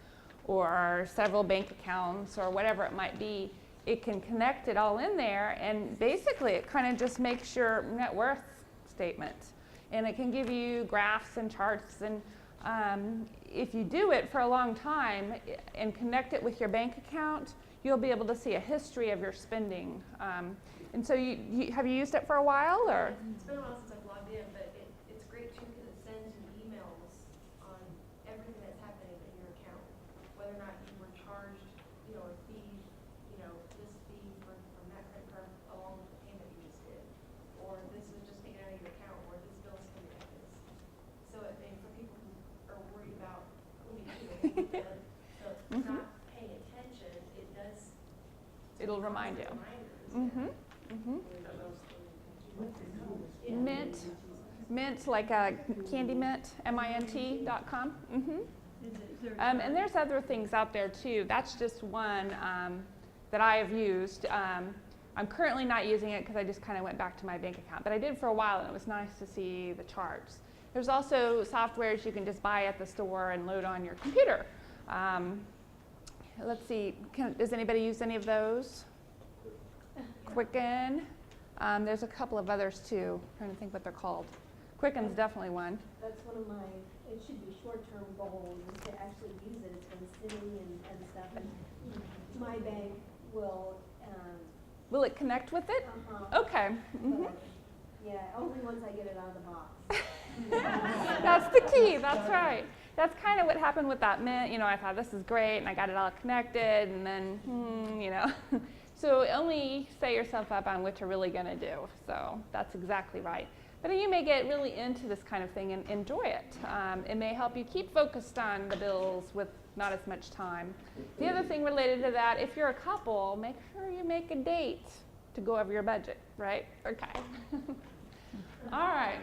[SPEAKER 1] or several bank accounts or whatever it might be, it can connect it all in there, and basically it kind of just makes your net worth statement, and it can give you graphs and charts, and if you do it for a long time and connect it with your bank account, you'll be able to see a history of your spending. And so have you used it for a while, or?
[SPEAKER 6] It's been a while since I've logged in, but it's great too because it sends you emails on everything that's happening in your account, whether or not you were charged, a fee, this fee from that credit card along So if it's not paying attention, it does.
[SPEAKER 1] It'll remind you.
[SPEAKER 6] Reminders.
[SPEAKER 1] Mm-hmm. Mint, like a candy mint, mint.com. And there's other things out there too. That's just one that I have used. I'm currently not using it because I just kind of went back to my bank account, but I did for a while and it was nice to see the charts. There's also softwares you can just buy at the store and load on your computer. Let's see, does anybody use any of those? Quicken. There's a couple of others too. I'm trying to think what they're called. Quicken's definitely one.
[SPEAKER 13] That's one of my, it should be short-term goals, is to actually use it. It's been sitting and stuff, and my bank will,
[SPEAKER 1] Will it connect with it? Okay. Mm-hmm.
[SPEAKER 13] Yeah, only once I get it out of the box.
[SPEAKER 1] That's the key, that's right. That's kind of what happened with that Mint. You know, I thought this is great and I got it all connected and then, you know. So only set yourself up on what you're really going to do. So that's exactly right. But you may get really into this kind of thing and enjoy it. It may help you keep focused on the bills with not as much time. The other thing related to that, if you're a couple, make sure you make a date to go over your budget, right? Okay. All right.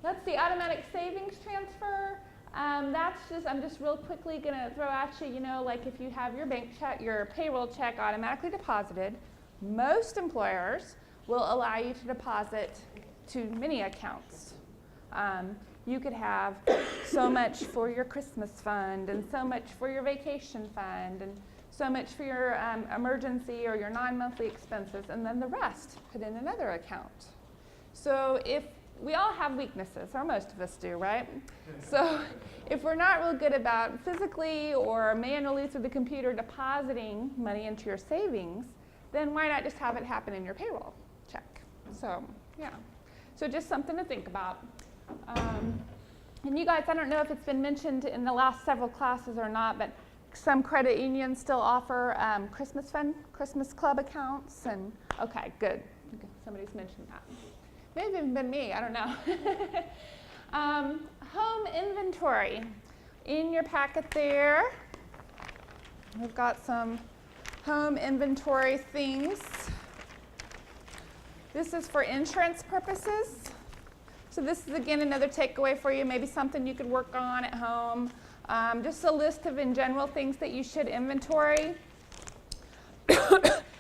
[SPEAKER 1] Let's see, automatic savings transfer. That's just, I'm just real quickly going to throw at you, you know, like if you have your bank check, your payroll check automatically deposited, most employers will allow you to deposit to many accounts. You could have so much for your Christmas fund and so much for your vacation fund and so much for your emergency or your non-monthly expenses, and then the rest put in another account. So if we all have weaknesses, or most of us do, right? So if we're not real good about physically or manually through the computer depositing money into your savings, then why not just have it happen in your payroll check? So, yeah. So just something to think about. And you guys, I don't know if it's been mentioned in the last several classes or not, but some credit unions still offer Christmas fund, Christmas club accounts, and okay, good. Somebody's mentioned that. Maybe even been me, I don't know. Home inventory. In your packet there, we've got some home inventory things. This is for insurance purposes. So this is, again, another takeaway for you, maybe something you could work on at home. Just a list of, in general, things that you should inventory.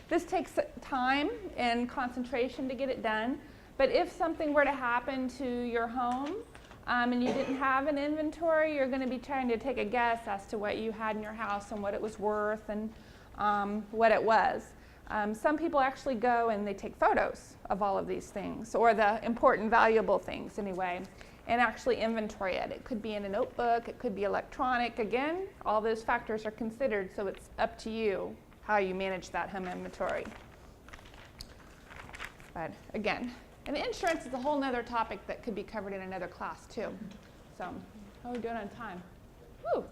[SPEAKER 1] This takes time and concentration to get it done. But if something were to happen to your home and you didn't have an inventory, you're going to be trying to take a guess as to what you had in your house and what it was worth and what it was. Some people actually go and they take photos of all of these things, or the important, valuable things anyway, and actually inventory it. It could be in a notebook, it could be electronic. Again, all those factors are considered, so it's up to you how you manage that home inventory. But again, and insurance is a whole nother topic that could be covered in another class too. So, how are we doing on time? Woo.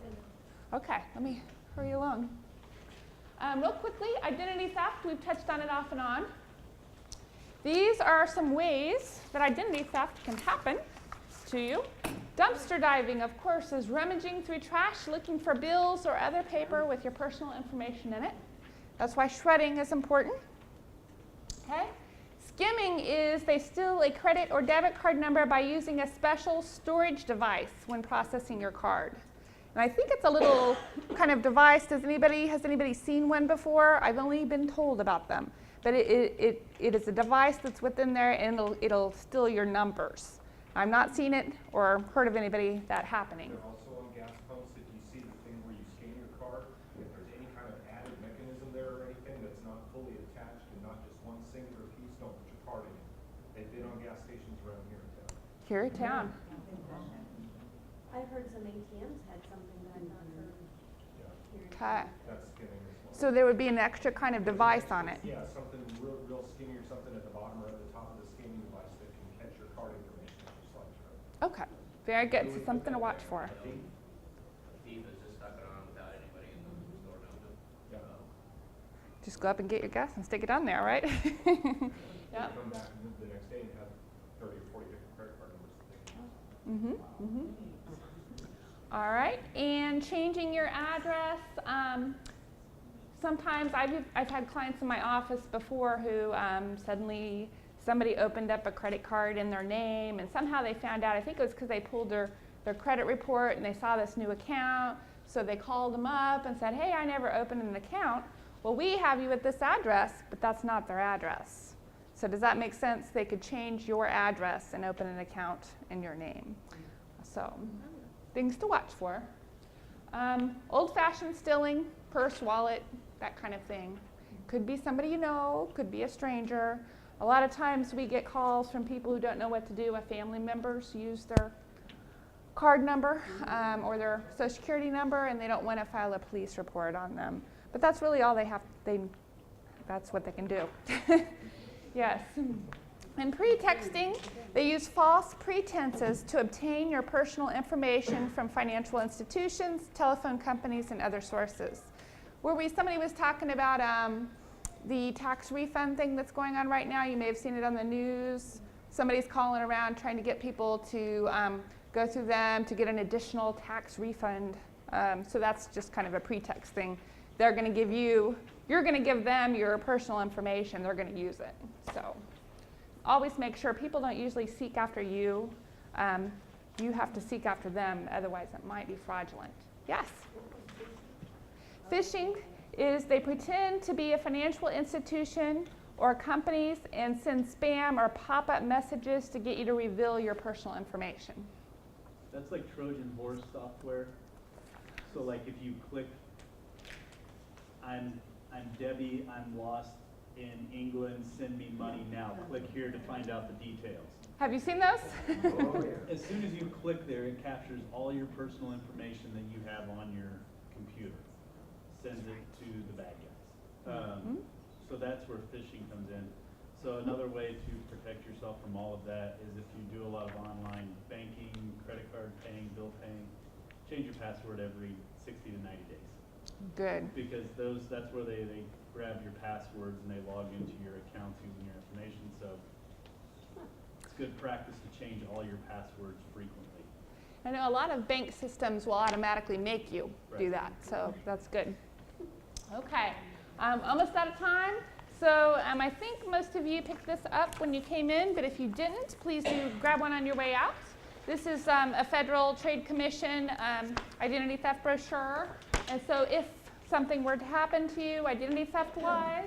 [SPEAKER 1] Okay, let me hurry along. Real quickly, identity theft, we've touched on it off and on. These are some ways that identity theft can happen to you. Dumpster diving, of course, is rummaging through trash looking for bills or other paper with your personal information in it. That's why shredding is important. Okay? Skimming is they steal a credit or debit card number by using a special storage device when processing your card. And I think it's a little kind of device. Has anybody seen one before? I've only been told about them. But it is a device that's within there, and it'll steal your numbers. I've not seen it or heard of anybody that happening.
[SPEAKER 5] They're also on gas pumps. If you see the thing where you scan your card, if there's any kind of added mechanism there or anything that's not fully attached and not just one singular piece, don't put your card in it. They've been on gas stations around here in town.
[SPEAKER 1] Here in town.
[SPEAKER 13] I've heard some ATMs had something that I've not heard here.
[SPEAKER 1] Okay.
[SPEAKER 5] That's skimming as well.
[SPEAKER 1] So there would be an extra kind of device on it.
[SPEAKER 5] Yeah, something real skinny or something at the bottom or at the top of the scanning device that can catch your card information as you slide through.
[SPEAKER 1] Okay. Very good. So something to watch for.
[SPEAKER 10] A thief has just stuck it on without anybody in the store knowing it.
[SPEAKER 5] Yeah.
[SPEAKER 1] Just go up and get your gas and stick it on there, right? Yep.
[SPEAKER 5] Come back the next day and have 30 or 40 different credit card numbers that they can use.
[SPEAKER 1] Mm-hmm. Mm-hmm. All right, and changing your address. Sometimes I've had clients in my office before who suddenly somebody opened up a credit card in their name, and somehow they found out, I think it was because they pulled their credit report and they saw this new account, so they called them up and said, hey, I never opened an account. Well, we have you at this address, but that's not their address. So does that make sense? They could change your address and open an account in your name. So things to watch for. Old-fashioned stealing, purse, wallet, that kind of thing. Could be somebody you know, could be a stranger. A lot of times we get calls from people who don't know what to do if family members use their card number or their social security number and they don't want to file a police report on them. But that's really all they have, that's what they can do. Yes. In pretexting, they use false pretenses to obtain your personal information from financial institutions, telephone companies, and other sources. Somebody was talking about the tax refund thing that's going on right now. You may have seen it on the news. Somebody's calling around trying to get people to go through them to get an additional tax refund. So that's just kind of a pretext thing. They're going to give you, you're going to give them your personal information. They're going to use it. So always make sure people don't usually seek after you. You have to seek after them, otherwise it might be fraudulent. Yes? Phishing is they pretend to be a financial institution or companies and send spam or pop-up messages to get you to reveal your personal information.
[SPEAKER 14] That's like Trojan horse software. So like if you click, I'm Debbie, I'm lost in England, send me money now. Click here to find out the details.
[SPEAKER 1] Have you seen those?
[SPEAKER 14] As soon as you click there, it captures all your personal information that you have on your computer. Sends it to the bad guys. So that's where phishing comes in. So another way to protect yourself from all of that is if you do a lot of online banking, credit card paying, bill paying, change your password every 60 to 90 days.
[SPEAKER 1] Good.
[SPEAKER 14] Because that's where they grab your passwords and they log into your accounts using your information. So it's good practice to change all your passwords frequently.
[SPEAKER 1] I know a lot of bank systems will automatically make you do that, so that's good. Okay, almost out of time. So I think most of you picked this up when you came in, but if you didn't, please do grab one on your way out. This is a Federal Trade Commission identity theft brochure. And so if something were to happen to you, identity theft-wise,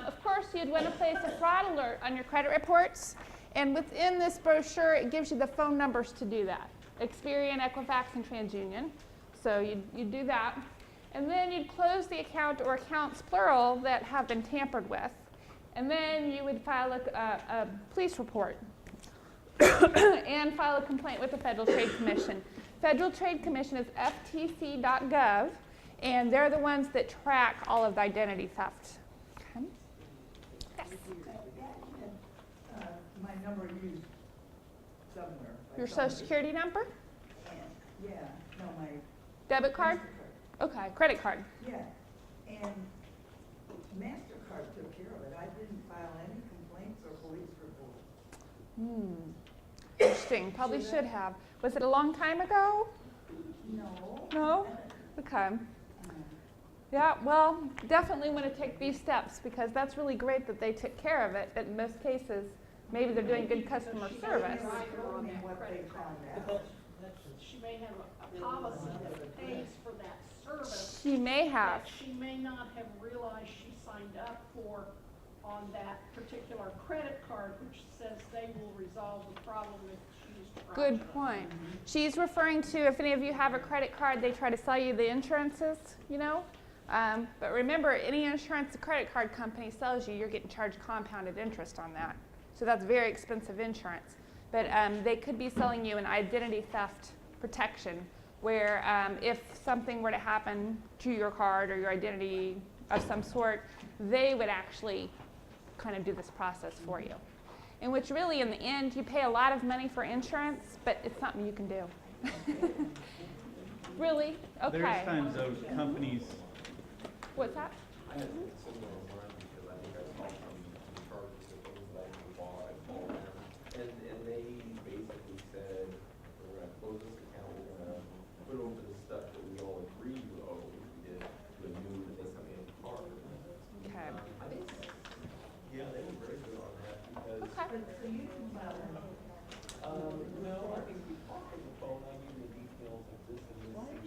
[SPEAKER 1] of course you'd want to place a fraud alert on your credit reports. And within this brochure, it gives you the phone numbers to do that. Experian, Equifax, and TransUnion. So you'd do that. And then you'd close the account or accounts, plural, that have been tampered with. And then you would file a police report and file a complaint with the Federal Trade Commission. Federal Trade Commission is ftc.gov, and they're the ones that track all of the identity theft. Okay. Yes.
[SPEAKER 12] My number used somewhere.
[SPEAKER 1] Your social security number?
[SPEAKER 12] Yeah, no, my
[SPEAKER 1] Debit card? Okay, credit card.
[SPEAKER 12] Yeah, and MasterCard took care of it. I didn't file any complaints or police reports.
[SPEAKER 1] Interesting. Probably should have. Was it a long time ago?
[SPEAKER 12] No.
[SPEAKER 1] No? Okay. Yeah, well, definitely want to take these steps because that's really great that they took care of it, but in most cases, maybe they're doing good customer service.
[SPEAKER 15] She may have a policy that pays for that service.
[SPEAKER 1] She may have.
[SPEAKER 15] That she may not have realized she signed up for on that particular credit card, which says they will resolve the problem if she's fraudulent.
[SPEAKER 1] Good point. She's referring to, if any of you have a credit card, they try to sell you the insurances, you know? But remember, any insurance a credit card company sells you, you're getting charged compounded interest on that. So that's very expensive insurance. But they could be selling you an identity theft protection where if something were to happen to your card or your identity of some sort, they would actually kind of do this process for you. In which really, in the end, you pay a lot of money for insurance, but it's something you can do. Really? Okay.
[SPEAKER 14] There's times those companies.
[SPEAKER 1] What's that?
[SPEAKER 7] I had a similar one because I think I saw some charges that things that I bought, I called them, and they basically said, we're going to close this account, we're going to put put over the stuff that we all agree we owe, which we did to a new that doesn't have any card.
[SPEAKER 1] Okay.
[SPEAKER 7] I think, yeah, they were very good on that because.
[SPEAKER 1] Okay.
[SPEAKER 12] So you can file them.
[SPEAKER 7] No, I think we talked on the phone, I knew the details of this and this.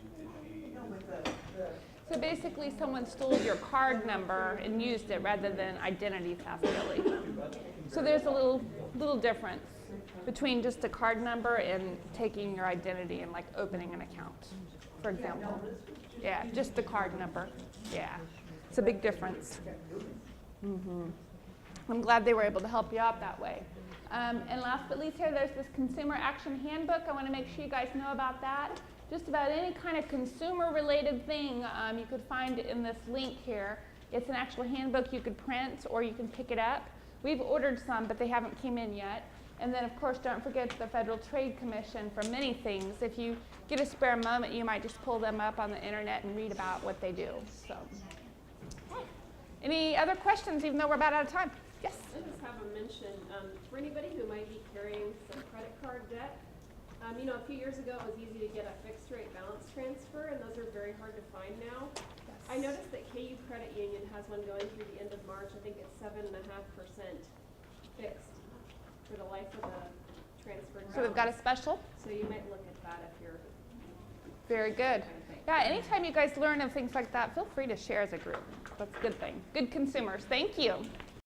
[SPEAKER 12] No, with the
[SPEAKER 1] So basically, someone stole your card number and used it rather than identity theft, really. So there's a little difference between just a card number and taking your identity and like opening an account, for example. Yeah, just the card number. Yeah, it's a big difference. I'm glad they were able to help you out that way. And last but least here, there's this Consumer Action Handbook. I want to make sure you guys know about that. Just about any kind of consumer-related thing you could find in this link here. It's an actual handbook you could print or you can pick it up. We've ordered some, but they haven't came in yet. And then, of course, don't forget the Federal Trade Commission for many things. If you get a spare moment, you might just pull them up on the internet and read about what they do. So, any other questions, even though we're about out of time? Yes?
[SPEAKER 16] I just have a mention for anybody who might be carrying some credit card debt. You know, a few years ago, it was easy to get a fixed rate balance transfer, and those are very hard to find now.
[SPEAKER 1] Yes.
[SPEAKER 16] I noticed that KU Credit Union has one going through the end of March. I think it's 7.5% fixed for the life of the transferred balance.
[SPEAKER 1] So we've got a special?
[SPEAKER 16] So you might look at that if you're.
[SPEAKER 1] Very good. Yeah, anytime you guys learn of things like that, feel free to share as a group. That's a good thing. Good consumers. Thank you.